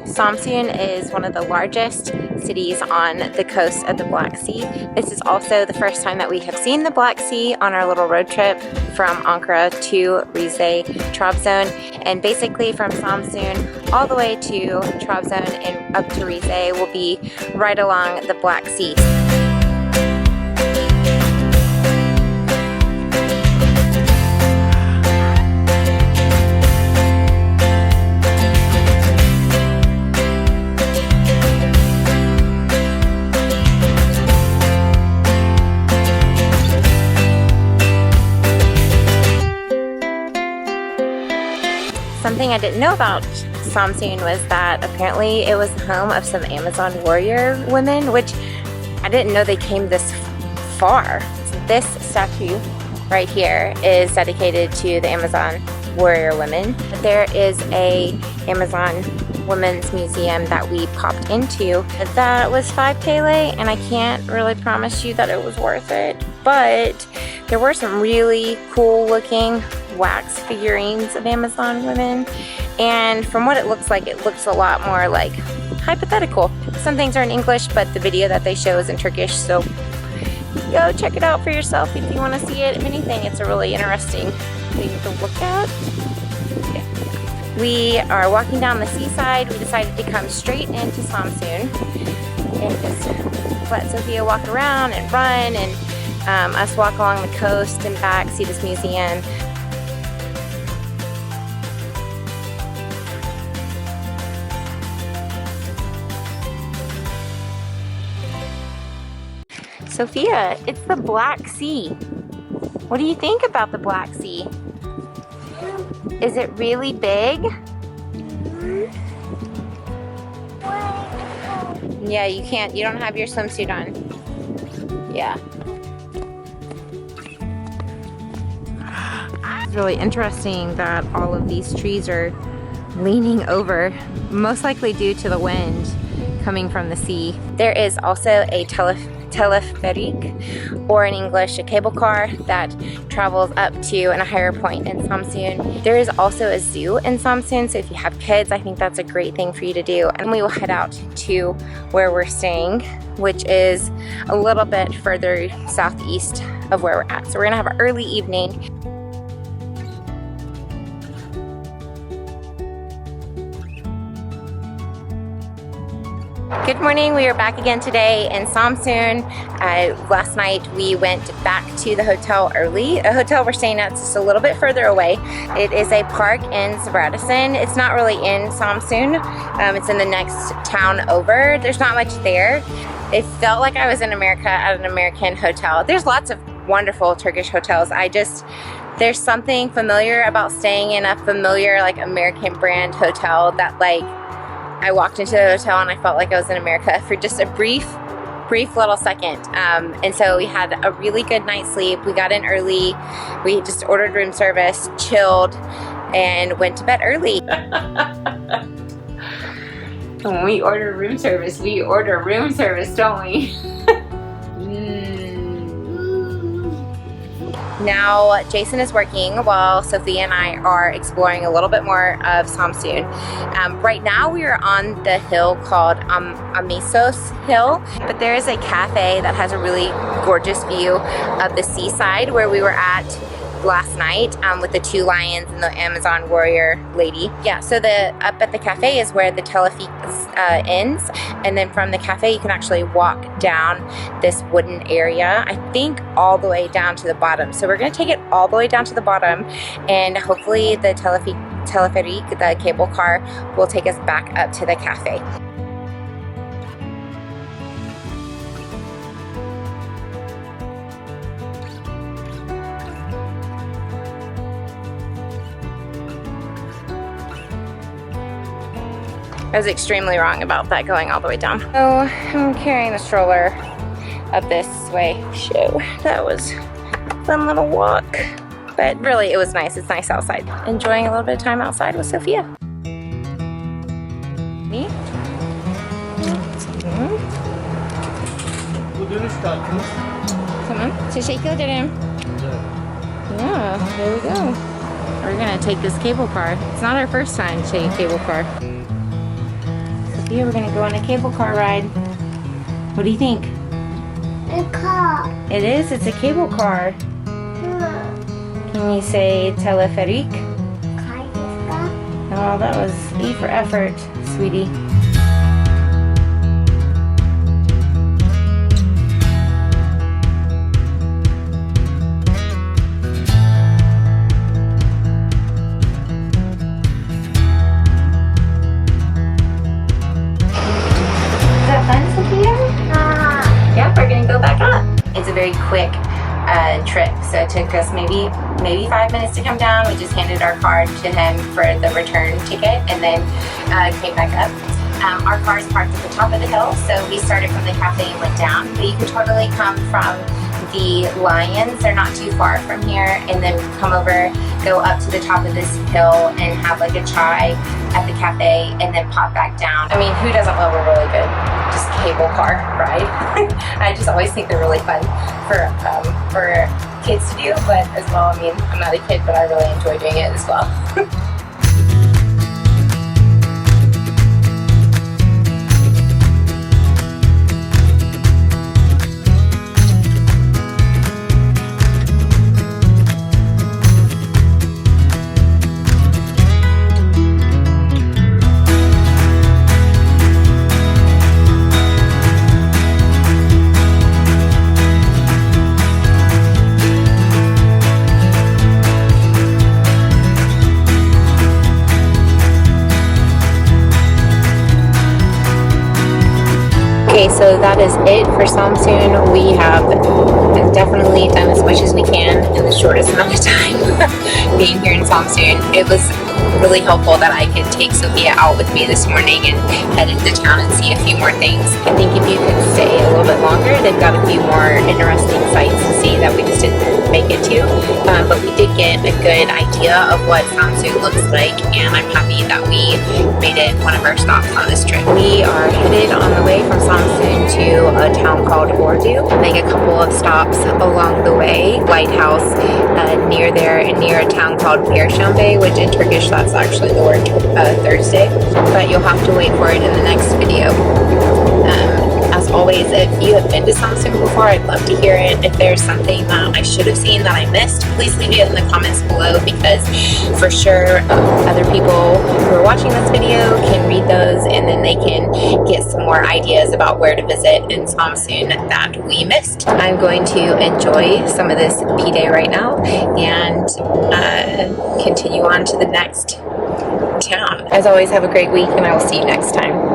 Samsun is one of the largest cities on the coast of the Black Sea. This is also the first time that we have seen the Black Sea on our little road trip from Ankara to Rize, Trabzon, and basically from Samsun all the way to Trabzon and up to Rize will be right along the Black Sea. Something I didn't know about Samsun was that apparently it was the home of some Amazon warrior women, which I didn't know they came this far. So this statue right here is dedicated to the Amazon warrior women. There is a Amazon Women's Museum that we popped into that was 5 KLA, and I can't really promise you that it was worth it, but there were some really cool looking wax figurines of Amazon women, and from what it looks a lot more like hypothetical. Some things are in English, but the video that they show is in Turkish, so go check it out for yourself if you want to see it. If anything, it's a really interesting thing to look at. We are walking down the seaside. We decided to come straight into Samsun and just let Sophia walk around and run, and us walk along the coast and back, see this museum. Sophia, it's the Black Sea. What do you think about the Black Sea? Is it really big? Yeah, you don't have your swimsuit on. Yeah. It's really interesting that all of these trees are leaning over, most likely due to the wind coming from the sea. There is also a telepheric, or in English, a cable car that travels up to a higher point in Samsun. There is also a zoo in Samsun, so if you have kids, I think that's a great thing for you to do. And we will head out to where we're staying, which is a little bit further southeast of where we're at. So we're gonna have an early evening. Good morning, we are back again today in Samsun. Last night we went back to the hotel early. The hotel we're staying at is just a little bit further away. It is a park in Radisson. It's not really in Samsun. It's in the next town over. There's not much there. It felt like I was in America at an American hotel. There's lots of wonderful Turkish hotels. There's something familiar about staying in a familiar like American brand hotel that like I walked into the hotel and I felt like I was in America for just a brief little second. And so we had a really good night's sleep. We got in early. We just ordered room service, chilled, and went to bed early. When we order room service, don't we? Now Jason is working while Sophia and I are exploring a little bit more of Samsun. Right now we are on the hill called Amisos Hill, but there is a cafe that has a really gorgeous view of the seaside where we were at last night with the 2 lions and the Amazon warrior lady. Yeah, so up at the cafe is where the telepheric ends, and then from the cafe you can actually walk down this wooden area, I think all the way down to the bottom. So we're going to take it all the way down to the bottom, and hopefully the telepheric, the cable car, will take us back up to the cafe. I was extremely wrong about that going all the way down. So I'm carrying the stroller up this way. So that was a fun little walk. But really it was nice. It's nice outside. Enjoying a little bit of time outside with Sophia. Me? Tamam. Teşekkür ederim. Yeah, there we go. We're gonna take this cable car. It's not our first time to take a cable car. Sophia, we're gonna go on a cable car ride. What do you think? A car. It is, it's a cable car. Can you say teleferic? Oh, that was E for effort, sweetie. Yep, we're gonna go back up. It's a very quick trip, so it took us maybe 5 minutes to come down. We just handed our card to him for the return ticket and then came back up. Our car is parked at the top of the hill, so we started from the cafe and went down, but you can totally come from the Lions, they're not too far from here, and then come over, go up to the top of this hill and have like a chai at the cafe and then pop back down. I mean, who doesn't love a really good just cable car ride? I just always think they're really fun for kids to do, but as well, I mean, I'm not a kid, but I really enjoy doing it as well. Okay, so that is it for Samsun. We have definitely done as much as we can in the shortest amount of time being here in Samsun. It was really helpful that I could take Sophia out with me this morning and head into town and see a few more things. I think if you could stay a little bit longer, they've got a few more interesting sights to see that we just didn't make it to. But we did get a good idea of what Samsun looks like, and I'm happy that we made it one of our stops on this trip. We are headed on the way from Samsun to a town called Ordu. Make a couple of stops along the way. Lighthouse near there and near a town called Perşembe, which in Turkish that's actually the word Thursday. But you'll have to wait for it in the next video. As always, if you have been to Samsun before, I'd love to hear it. If there's something that I should have seen that I missed, please leave it in the comments below, because for sure other people who are watching this video can read those and then they can get some more ideas about where to visit in Samsun that we missed. I'm going to enjoy some of this P-Day right now and continue on to the next town. As always, have a great week and I will see you next time.